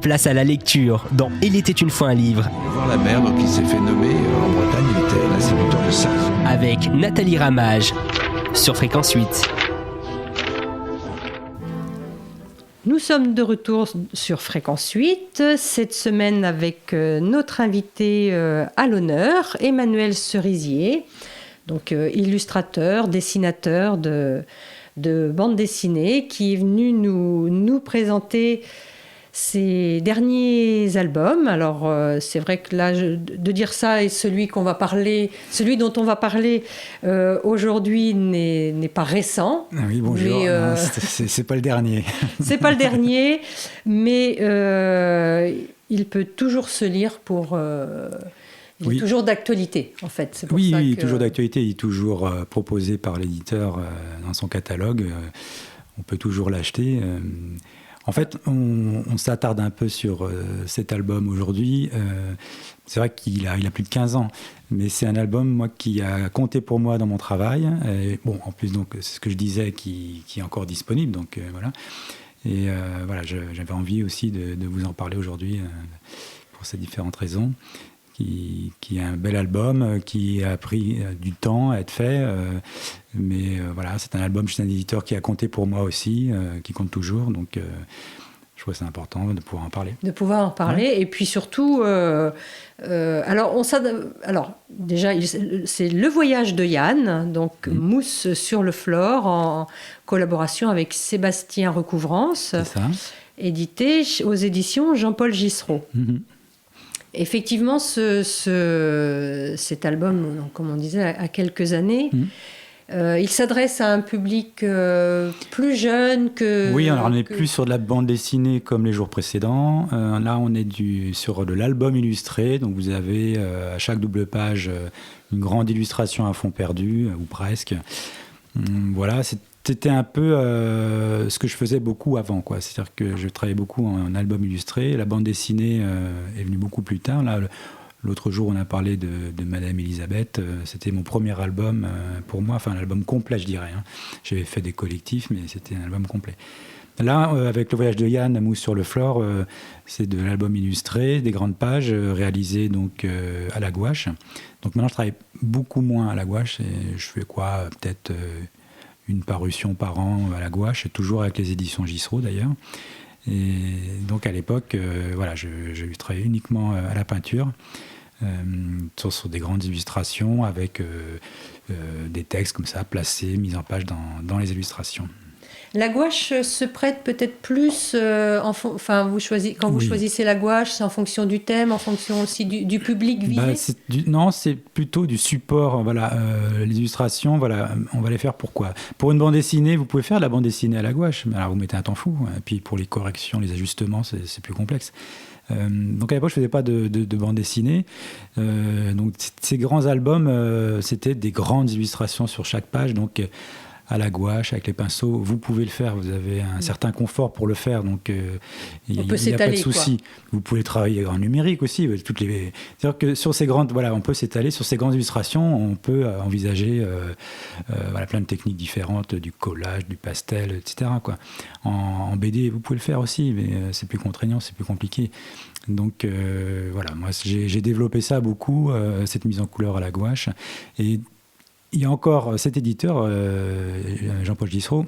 Place à la lecture dans Il était une fois un livre. Voir la mer, donc il s'est fait nommer en Bretagne, il était l'instituteur de ça. Avec Nathalie Ramage sur Fréquence 8. Nous sommes de retour sur Fréquence 8, cette semaine avec notre invité à l'honneur, Emmanuel Cerisier, donc illustrateur, dessinateur de bande dessinée, qui est venu nous présenter ses derniers albums. Alors c'est vrai que là, de dire ça, et celui dont on va parler aujourd'hui n'est pas récent. Ah oui, bonjour. Non, c'est pas le dernier. C'est pas le dernier, mais il peut toujours se lire pour. Il est toujours d'actualité, en fait. C'est pour ça que... toujours d'actualité. Il est toujours proposé par l'éditeur dans son catalogue. On peut toujours l'acheter. En fait, on s'attarde un peu sur cet album aujourd'hui. C'est vrai qu'il a plus de 15 ans, mais c'est un album moi, qui a compté pour moi dans mon travail. Et, bon, en plus, donc, c'est ce que je disais, qui est encore disponible. Donc, voilà. Et voilà, j'avais envie aussi de vous en parler aujourd'hui pour ces différentes raisons. Qui est un bel album, qui a pris du temps à être fait. Mais voilà, c'est un album chez un éditeur qui a compté pour moi aussi, qui compte toujours. Donc, je trouve que c'est important de pouvoir en parler. De pouvoir en parler. Ouais. Et puis surtout, alors déjà, c'est Le Voyage de Yann, donc Mousse sur le Flore, en collaboration avec Sébastien Recouvrance, c'est ça. Édité aux éditions Jean-Paul Gissereau. Effectivement, cet album, comme on disait, a quelques années. Il s'adresse à un public plus jeune que... Oui, alors on n'est plus sur de la bande dessinée comme les jours précédents. Là, on est sur de l'album illustré. Donc, vous avez à chaque double page une grande illustration à fond perdu, ou presque. Voilà, c'était un peu ce que je faisais beaucoup avant, quoi. C'est-à-dire que je travaillais beaucoup en album illustré. La bande dessinée est venue beaucoup plus tard. Là, l'autre jour, on a parlé de Madame Elisabeth. C'était mon premier album pour moi, enfin un album complet, je dirais. J'avais fait des collectifs, mais c'était un album complet. Là, avec Le Voyage de Yann, Mousse sur le Flore, c'est de l'album illustré, des grandes pages réalisées donc à la gouache. Donc maintenant, je travaille beaucoup moins à la gouache. Et je fais quoi, peut-être une parution par an à la gouache, toujours avec les éditions Gissereau d'ailleurs. Et donc à l'époque, voilà, je travaillais uniquement à la peinture, sur des grandes illustrations avec des textes comme ça, placés, mis en page dans les illustrations. La gouache se prête peut-être plus, quand vous choisissez la gouache, c'est en fonction du thème, en fonction aussi du public visé. Non, c'est plutôt du support. Voilà, les illustrations, voilà, on va les faire pourquoi ? Pour une bande dessinée, vous pouvez faire de la bande dessinée à la gouache, mais alors vous mettez un temps fou. Et puis pour les corrections, les ajustements, c'est plus complexe. Donc à l'époque, je faisais pas de bande dessinée. Donc ces grands albums, c'était des grandes illustrations sur chaque page. Donc à la gouache, avec les pinceaux, vous pouvez le faire, vous avez un certain confort pour le faire, donc il n'y a pas de souci. Vous pouvez travailler en numérique aussi. C'est-à-dire que sur ces grandes, voilà, on peut s'étaler sur ces grandes illustrations, on peut envisager voilà, plein de techniques différentes, du collage, du pastel, etc. Quoi. En BD, vous pouvez le faire aussi, mais c'est plus contraignant, c'est plus compliqué. Donc voilà, moi j'ai développé ça beaucoup, cette mise en couleur à la gouache. Et il y a encore cet éditeur, Jean-Paul Gissereau,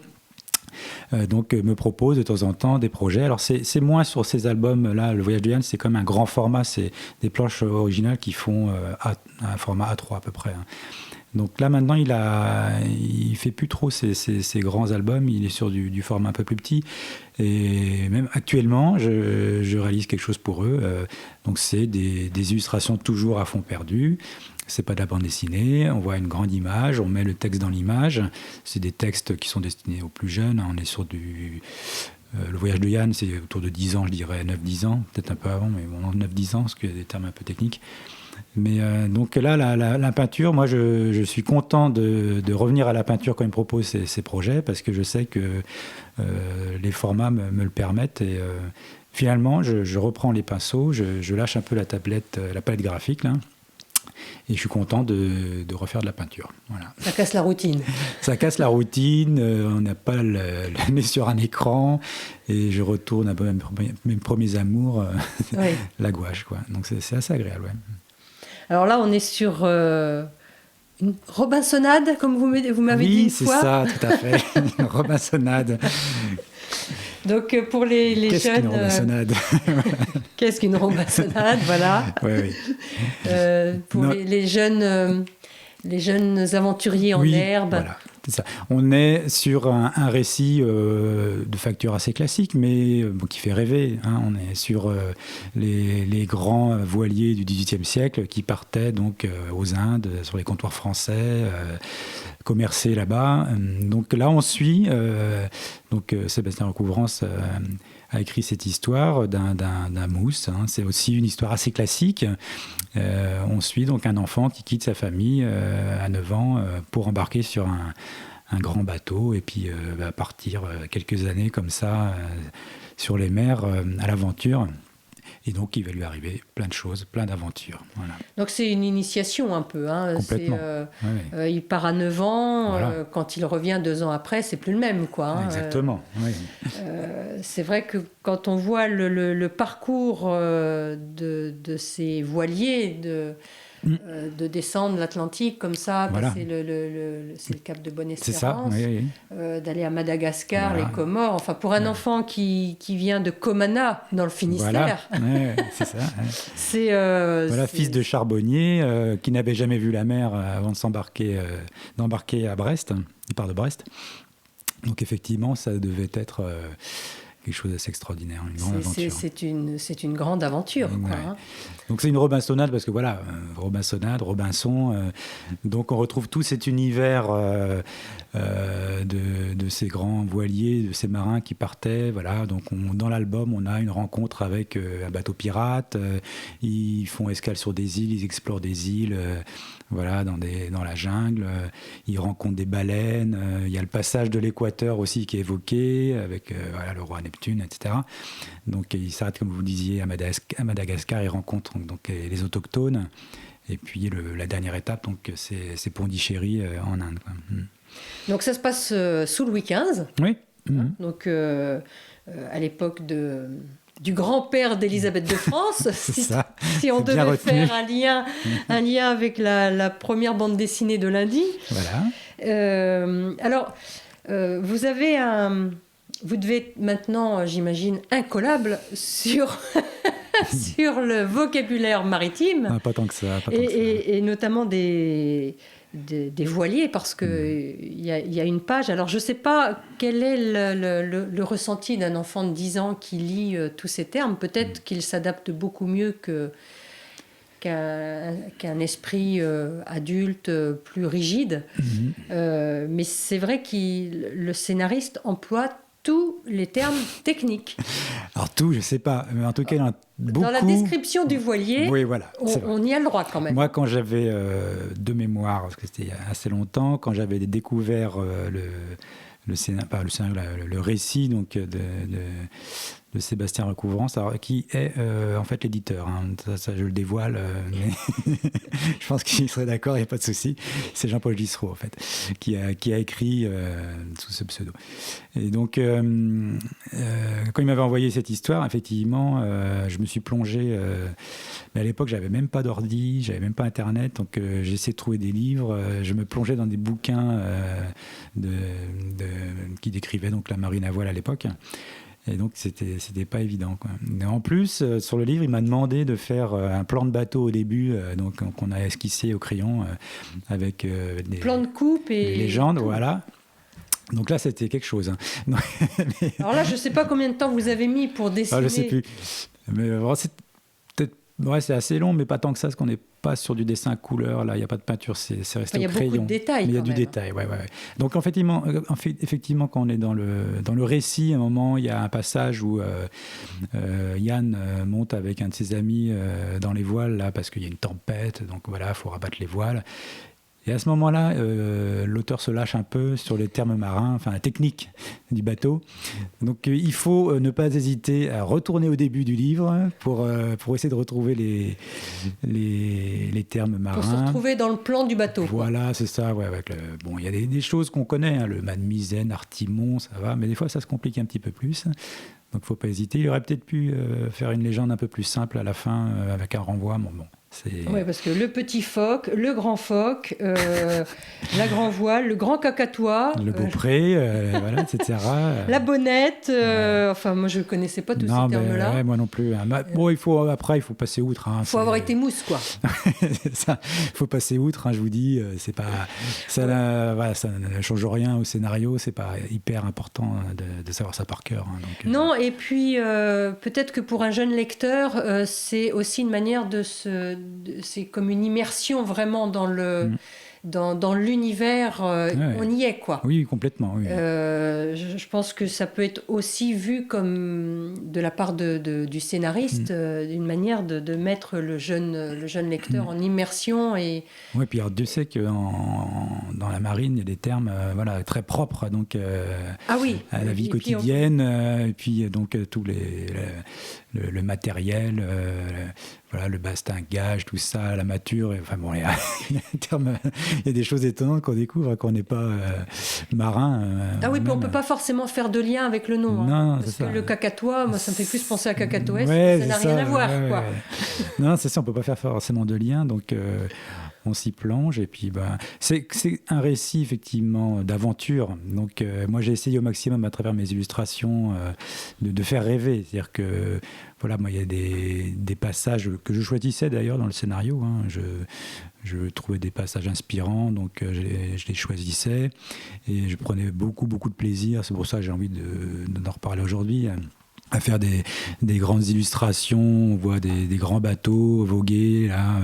donc me propose de temps en temps des projets. Alors c'est moins sur ces albums-là. Le Voyage de Yann, c'est comme un grand format. C'est des planches originales qui font un format A3 à peu près. Donc là maintenant, il fait plus trop ces grands albums. Il est sur du format un peu plus petit. Et même actuellement, je réalise quelque chose pour eux. Donc c'est des illustrations toujours à fond perdu. C'est pas de la bande dessinée, on voit une grande image, on met le texte dans l'image. C'est des textes qui sont destinés aux plus jeunes. On est sur Le Voyage de Yann, c'est autour de 10 ans, je dirais, 9-10 ans, peut-être un peu avant, mais bon, 9-10 ans, parce qu'il y a des termes un peu techniques. Mais donc là, la peinture, moi, je suis content de revenir à la peinture quand il me propose ces projets, parce que je sais que les formats me le permettent. Et finalement, je reprends les pinceaux, je lâche un peu la palette graphique, là. Et je suis content de refaire de la peinture. Voilà. Ça casse la routine. Ça casse la routine, on n'a pas le nez sur un écran, et je retourne à mes premiers amours, Oui. la gouache, quoi. Donc c'est assez agréable, ouais. Alors là, on est sur une Robinsonade, comme vous m'avez dit une fois. Oui, c'est ça, tout à fait. Une Robinsonade. Donc pour les Qu'est-ce jeunes... qu'une Robinsonade Qu'est-ce qu'une Robinsonade, voilà. Oui. Pour Non. les jeunes aventuriers en Oui, herbe. voilà, c'est ça. On est sur un récit de facture assez classique, mais qui fait rêver, hein. On est sur les grands voiliers du XVIIIe siècle qui partaient donc aux Indes, sur les comptoirs français, commercer là-bas. Donc là, on suit. Sébastien Recouvrance a écrit cette histoire d'un mousse, hein. C'est aussi une histoire assez classique. On suit donc un enfant qui quitte sa famille à 9 ans pour embarquer sur un grand bateau et puis va partir quelques années comme ça sur les mers à l'aventure. Et donc, il va lui arriver plein de choses, plein d'aventures. Voilà. Donc, c'est une initiation un peu. Hein. Complètement. Il part à 9 ans. Voilà. Quand il revient 2 ans après, c'est plus le même, quoi. Hein. Exactement. Oui. C'est vrai que quand on voit le parcours de ces voiliers, de descendre l'Atlantique comme ça, Voilà. passer c'est le cap de C'est ça, Bonne-Espérance, oui. d'aller à Madagascar, Voilà. les Comores. Enfin, pour un enfant qui vient de Comana, dans le Finistère, Voilà, ouais, c'est ça. Ouais. c'est... Voilà, fils de charbonnier qui n'avait jamais vu la mer avant d'embarquer à Brest. Il part de Brest. Donc effectivement, ça devait être quelque chose d'assez extraordinaire, une grande aventure. C'est une grande aventure, quoi, Ouais. hein. Donc c'est une Robinsonade parce que voilà, Robinsonade, Robinson. Donc on retrouve tout cet univers de ces grands voiliers, de ces marins qui partaient. Voilà, donc dans l'album, on a une rencontre avec un bateau pirate. Ils font escale sur des îles, ils explorent des îles. Voilà, dans la jungle, ils rencontrent des baleines. Il y a le passage de l'équateur aussi qui est évoqué avec le roi Neptune, etc. Donc ils s'arrêtent, comme vous disiez, à Madagascar. Ils rencontrent donc les autochtones. Et puis la dernière étape, donc c'est Pondichéry en Inde, quoi. Donc ça se passe sous Louis XV. Oui. Donc à l'époque du grand-père d'Élisabeth de France, ça. si on C'est bien devait retenu. faire un lien avec la première bande dessinée de lundi. Voilà. Alors, vous devez être maintenant, j'imagine, incollable sur, sur le vocabulaire maritime, Ah, pas tant que ça. et notamment des voiliers, parce qu'il y a une page. Alors, je ne sais pas quel est le ressenti d'un enfant de 10 ans qui lit tous ces termes. Peut-être qu'il s'adapte beaucoup mieux qu'un esprit adulte plus rigide. Mais c'est vrai que le scénariste emploie tous les termes techniques. Alors tout, je sais pas, mais en tout cas, il y en a beaucoup. Dans la description du voilier, Oui, voilà, c'est vrai. on y a le droit quand même. Moi, quand j'avais de mémoire, parce que c'était il y a assez longtemps, quand j'avais découvert le récit donc de Sébastien Recouvrance, alors, qui est en fait l'éditeur, hein. Ça, je le dévoile, mais je pense qu'il serait d'accord, il n'y a pas de souci. C'est Jean-Paul Gissereau, en fait, qui a écrit sous ce pseudo. Et donc, quand il m'avait envoyé cette histoire, effectivement, je me suis plongé. Mais à l'époque, j'avais même pas d'ordi, j'avais même pas Internet, donc j'ai essayé de trouver des livres. Je me plongeais dans des bouquins qui décrivaient donc la marine à voile à l'époque. Et donc, c'était pas évident, quoi. Et en plus, sur le livre, il m'a demandé de faire un plan de bateau au début, donc qu'on a esquissé au crayon avec des Plan de coupe et des légendes, voilà. Donc là, c'était quelque chose, hein. Mais, alors là, je ne sais pas combien de temps vous avez mis pour dessiner. je sais plus. Mais c'est peut-être, c'est assez long, mais pas tant que ça, parce qu'on n'est pas sur du dessin à couleur. Là, il n'y a pas de peinture, c'est resté au crayon. Il y a beaucoup de détails. Mais il y a quand du même. détail, ouais. Donc effectivement, quand on est dans le récit, à un moment, il y a un passage où Yann monte avec un de ses amis dans les voiles, là, parce qu'il y a une tempête. Donc voilà, il faut rabattre les voiles. Et à ce moment-là, l'auteur se lâche un peu sur les termes marins, enfin la technique du bateau. Donc il faut ne pas hésiter à retourner au début du livre pour essayer de retrouver les termes marins. Pour se retrouver dans le plan du bateau. Voilà, c'est ça. Ouais, bon, il y a des choses qu'on connaît, hein, le mât de misaine, artimon, ça va, mais des fois ça se complique un petit peu plus. Donc il ne faut pas hésiter. Il aurait peut-être pu faire une légende un peu plus simple à la fin, avec un renvoi. Bon. Oui, parce que le petit phoque, le grand phoque, la grand voile, le grand cacatois, le beaupré, voilà, etc. La bonnette. Enfin, moi, je ne connaissais pas tous ces termes-là. Ouais, moi non plus. Hein. Bon, il faut passer outre. Hein, il faut avoir été mousse, quoi. Il faut passer outre. Hein, je vous dis, c'est pas ça ne change rien au scénario. C'est pas hyper important de savoir ça par cœur. Hein, donc, non, et puis peut-être que pour un jeune lecteur, c'est aussi une manière c'est comme une immersion vraiment dans l'univers, on y est, quoi. Oui, complètement. Oui. Je pense que ça peut être aussi vu comme, de la part du scénariste, une manière de mettre le jeune lecteur en immersion. Oui, puis alors, Dieu sait que dans la marine, il y a des termes très propres donc, à la vie quotidienne, et puis donc tout le matériel, le bastingage, tout ça, la mature. Enfin bon, il y a des choses étonnantes qu'on découvre quand on n'est pas marin. Oui, puis on ne peut pas forcément faire de lien avec le nom. Non, parce que le cacatois, moi, ça me fait plus penser à cacatoès, ça n'a rien à voir. Quoi. Non, c'est ça, on ne peut pas faire forcément de lien, donc on s'y plonge. Et puis, c'est un récit, effectivement, d'aventure. Donc, moi, j'ai essayé au maximum, à travers mes illustrations, de faire rêver. C'est-à-dire que, moi, il y a des passages que je choisissais, d'ailleurs, dans le scénario. Hein. Je trouvais des passages inspirants, donc je les choisissais. Et je prenais beaucoup, beaucoup de plaisir. C'est pour ça que j'ai envie d'en reparler aujourd'hui, à faire des grandes illustrations. On voit des grands bateaux voguer là,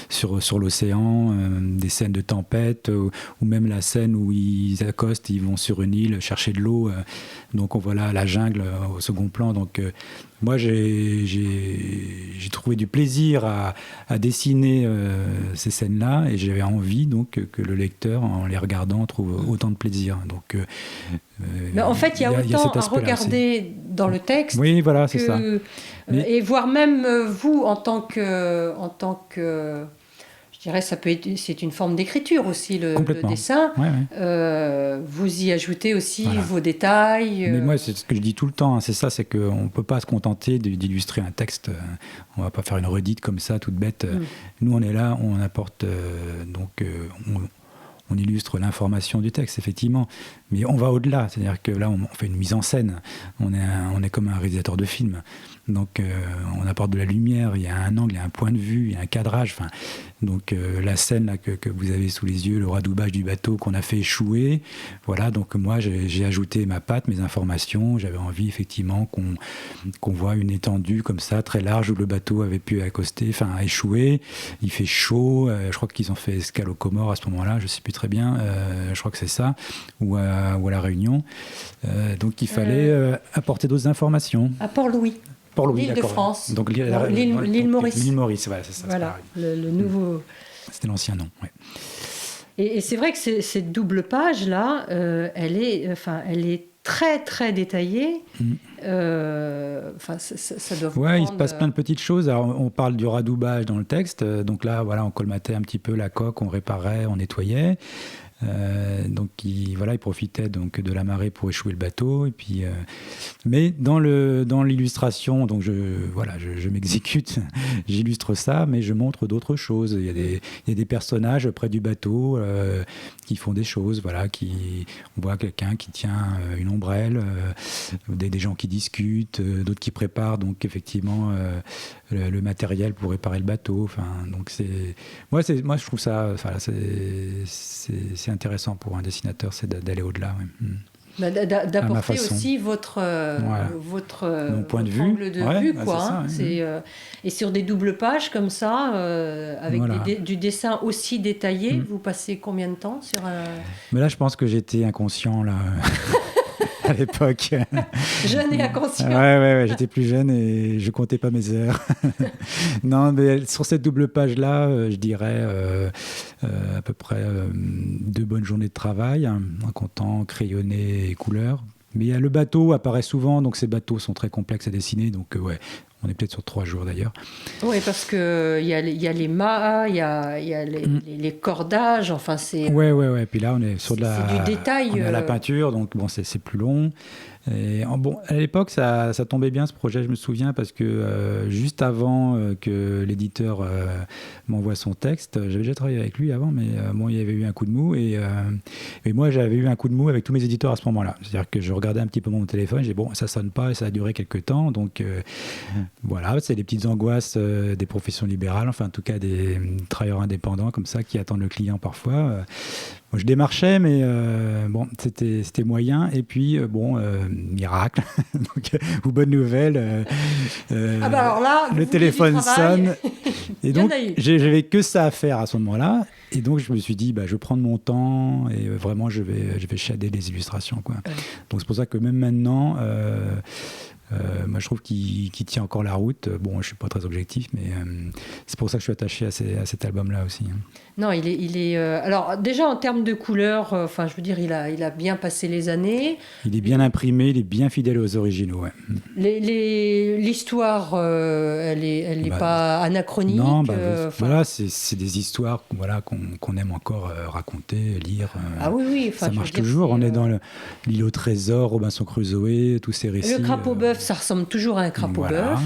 sur l'océan, des scènes de tempête, ou même la scène où ils accostent, ils vont sur une île chercher de l'eau. Donc on voit là la jungle au second plan. Donc moi j'ai trouvé du plaisir à dessiner ces scènes-là, et j'avais envie donc que le lecteur, en les regardant, trouve autant de plaisir. Donc mais en fait, il y a autant à regarder aussi dans le texte. Oui, voilà, c'est ça. Et voire même vous, en tant que, je dirais, c'est une forme d'écriture aussi, le dessin. Ouais. Vous y ajoutez aussi vos détails. Mais moi, c'est ce que je dis tout le temps. Hein, c'est ça, c'est qu'on ne peut pas se contenter d'illustrer un texte. On ne va pas faire une redite comme ça, toute bête. Nous, on est là, on apporte on illustre l'information du texte, effectivement, mais on va au-delà, c'est-à-dire que là, on fait une mise en scène, on est comme un réalisateur de film, donc on apporte de la lumière, il y a un angle, il y a un point de vue, il y a un cadrage, donc la scène là, que vous avez sous les yeux, le radoubage du bateau qu'on a fait échouer, voilà, donc moi j'ai ajouté ma patte, mes informations, j'avais envie effectivement qu'on voit une étendue comme ça, très large, où le bateau avait pu échouer, il fait chaud, je crois qu'ils ont fait escale aux Comores à ce moment-là, je ne sais plus très bien, je crois que c'est ça, ou à La Réunion, donc il fallait apporter d'autres informations. À Port-Louis. L'île de France. Donc l'île Maurice. L'île Maurice, ouais, c'est ça. Voilà, le nouveau. C'était l'ancien nom, ouais. Et c'est vrai que cette double page-là, elle est très, très détaillée. Ça doit vous prendre... il se passe plein de petites choses. Alors, on parle du radoubage dans le texte. Donc là, on colmatait un petit peu la coque, on réparait, on nettoyait. Donc il profitait donc de la marée pour échouer le bateau, et puis mais dans l'illustration, donc je m'exécute, j'illustre ça, mais je montre d'autres choses. Il y a des personnages près du bateau qui font des choses, on voit quelqu'un qui tient une ombrelle, des gens qui discutent, d'autres qui préparent donc effectivement le matériel pour réparer le bateau. Donc moi je trouve ça, c'est intéressant pour un dessinateur, c'est d'aller au-delà. D'apporter aussi votre point de vue, angle de vue, quoi. Et sur des doubles pages comme ça, avec du dessin aussi détaillé, vous passez combien de temps sur un... Mais là, je pense que j'étais inconscient là. à l'époque. Jeune et inconscient. Ouais, j'étais plus jeune et je comptais pas mes heures. Non, mais sur cette double page-là, je dirais à peu près 2 bonnes journées de travail, hein, en comptant crayonné et couleur. Mais le bateau apparaît souvent, donc ces bateaux sont très complexes à dessiner, donc ouais, on est peut-être sur 3 jours d'ailleurs. Oui, parce qu'il y a les mâts, il y a les cordages, enfin c'est... Ouais. Puis là, on est sur c'est du détail. On est à la peinture, donc bon, c'est plus long. Et, bon, à l'époque, ça tombait bien ce projet, je me souviens, parce que juste avant que l'éditeur m'envoie son texte, j'avais déjà travaillé avec lui avant, mais bon, il y avait eu un coup de mou. Et moi, j'avais eu un coup de mou avec tous mes éditeurs à ce moment-là. C'est-à-dire que je regardais un petit peu mon téléphone, j'ai dit, bon, ça sonne pas et ça a duré quelques temps. Donc voilà, c'est des petites angoisses des professions libérales, enfin en tout cas des travailleurs indépendants comme ça qui attendent le client parfois. Moi, je démarchais, mais bon, c'était moyen. Et puis, bon, miracle, donc, ou bonne nouvelle, alors là, le téléphone sonne. Et donc, j'avais que ça à faire à ce moment-là. Et donc, je me suis dit, je vais prendre mon temps et vraiment, je vais shader les illustrations, quoi. Ouais. Donc, c'est pour ça que même maintenant... moi, je trouve qu'il tient encore la route. Bon, je ne suis pas très objectif, mais c'est pour ça que je suis attaché à cet album-là aussi. Non, il est alors, déjà, en termes de couleurs, je veux dire, il a bien passé les années. Il est bien imprimé, il est bien fidèle aux originaux. Ouais. L'histoire, elle n'est pas anachronique. Non, voilà, c'est des histoires qu'on aime encore raconter, lire. Ah oui. Ça marche toujours. On est dans l'île au trésor, Robinson Crusoe, tous ces récits. Le crapaud bœuf, ça ressemble toujours à un crapaud bœuf.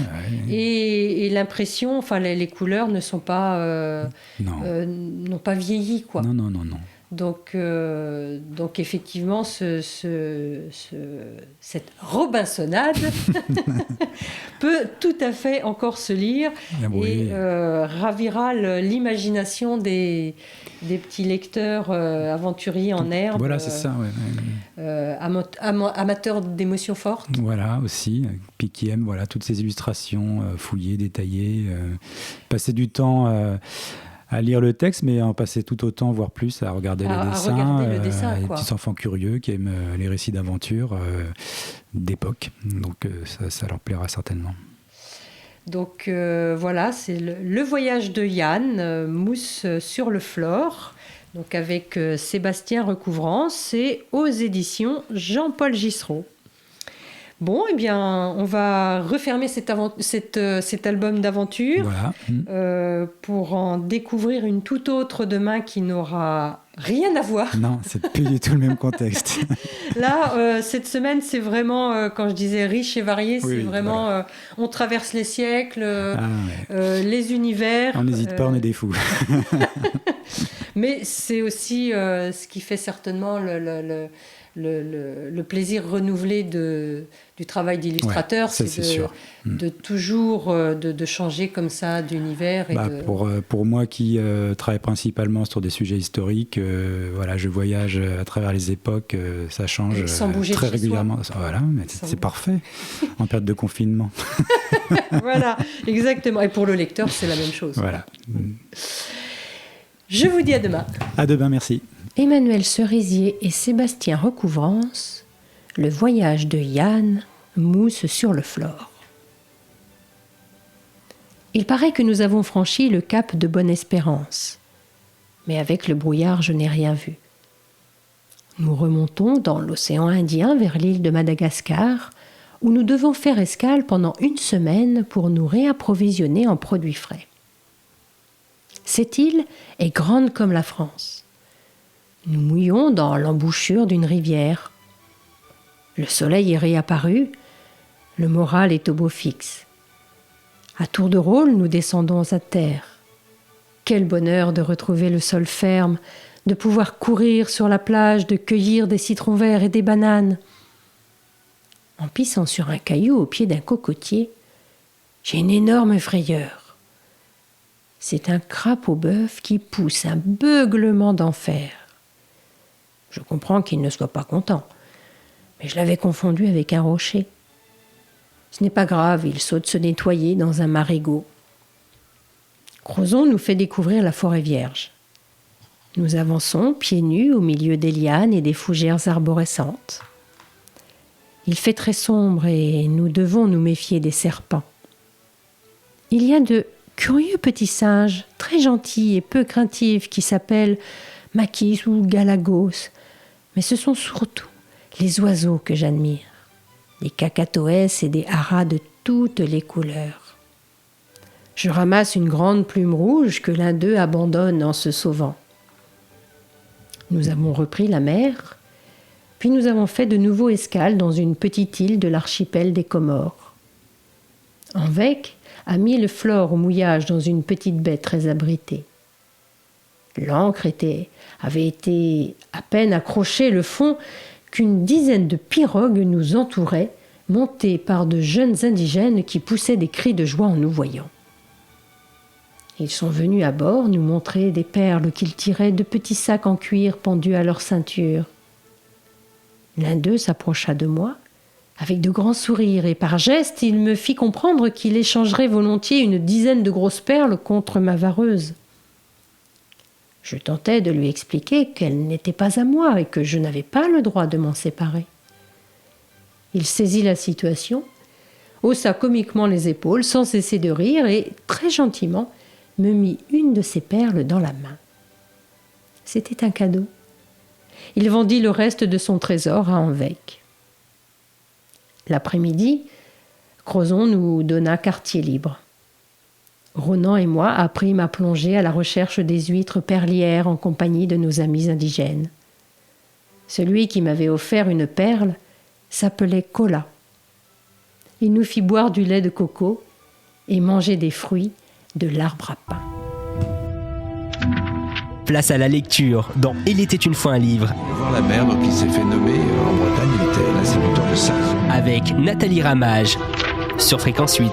Ouais. Et l'impression, les couleurs ne sont pas... n'ont pas vieilli, quoi. Non. Donc effectivement, cette Robinsonade peut tout à fait encore se lire et ravira l'imagination des petits lecteurs aventuriers en herbe. Voilà, c'est ça. Amateurs d'émotions fortes. Voilà, aussi. Puis qui aiment toutes ces illustrations fouillées, détaillées. Passer du temps... à lire le texte, mais en passer tout autant, voire plus, à regarder les dessins. Le dessin, les petits enfants curieux qui aiment les récits d'aventure d'époque. Donc ça leur plaira certainement. Donc voilà, c'est le voyage de Yann, Mousse sur le Flore, donc avec Sébastien Recouvrance, c'est aux éditions Jean-Paul Gissereau. Bon, eh bien, on va refermer cet album d'aventure pour en découvrir une toute autre demain qui n'aura rien à voir. Non, c'est plus du tout le même contexte. Là, cette semaine, c'est vraiment, quand je disais riche et varié, c'est vraiment, on traverse les siècles, les univers. On n'hésite pas, on est des fous. Mais c'est aussi ce qui fait certainement le plaisir renouvelé du travail d'illustrateur, c'est de toujours de changer comme ça d'univers. Pour moi qui travaille principalement sur des sujets historiques, je voyage à travers les époques, ça change très régulièrement. Voilà, mais c'est parfait en période de confinement. Voilà, exactement. Et pour le lecteur, c'est la même chose. Voilà. Je vous dis à demain. À demain, merci. Emmanuel Cerisier et Sébastien Recouvrance, le voyage de Yann, Mousse sur le Flore. Il paraît que nous avons franchi le cap de Bonne-Espérance, mais avec le brouillard, je n'ai rien vu. Nous remontons dans l'océan Indien vers l'île de Madagascar, où nous devons faire escale pendant 1 semaine pour nous réapprovisionner en produits frais. Cette île est grande comme la France. Nous mouillons dans l'embouchure d'une rivière. Le soleil est réapparu, le moral est au beau fixe. À tour de rôle, nous descendons à terre. Quel bonheur de retrouver le sol ferme, de pouvoir courir sur la plage, de cueillir des citrons verts et des bananes. En pissant sur un caillou au pied d'un cocotier, j'ai une énorme frayeur. C'est un crapaud bœuf qui pousse un beuglement d'enfer. Je comprends qu'il ne soit pas content, mais je l'avais confondu avec un rocher. Ce n'est pas grave, il saute se nettoyer dans un marigot. Crozon nous fait découvrir la forêt vierge. Nous avançons pieds nus au milieu des lianes et des fougères arborescentes. Il fait très sombre et nous devons nous méfier des serpents. Il y a de curieux petits singes, très gentils et peu craintifs, qui s'appellent Makis ou Galagos. Mais ce sont surtout les oiseaux que j'admire. Des cacatoès et des haras de toutes les couleurs. Je ramasse une grande plume rouge que l'un d'eux abandonne en se sauvant. Nous avons repris la mer, puis nous avons fait de nouveau escale dans une petite île de l'archipel des Comores. Anvec a mis le flore au mouillage dans une petite baie très abritée. L'ancre avait été à peine accrochée le fond qu'une dizaine de pirogues nous entouraient, montées par de jeunes indigènes qui poussaient des cris de joie en nous voyant. Ils sont venus à bord nous montrer des perles qu'ils tiraient de petits sacs en cuir pendus à leur ceinture. L'un d'eux s'approcha de moi avec de grands sourires et par geste il me fit comprendre qu'il échangerait volontiers une dizaine de grosses perles contre ma vareuse. Je tentai de lui expliquer qu'elle n'était pas à moi et que je n'avais pas le droit de m'en séparer. Il saisit la situation, haussa comiquement les épaules sans cesser de rire et, très gentiment, me mit une de ses perles dans la main. C'était un cadeau. Il vendit le reste de son trésor à Anvec. L'après-midi, Crozon nous donna quartier libre. Ronan et moi apprîmes à plonger à la recherche des huîtres perlières en compagnie de nos amis indigènes. Celui qui m'avait offert une perle s'appelait Cola. Il nous fit boire du lait de coco et manger des fruits de l'arbre à pain. Place à la lecture dans Il était une fois un livre. Voir la mer, donc il s'est fait nommer en Bretagne, il était l'instituteur de Sars. Avec Nathalie Ramage sur Fréquence 8.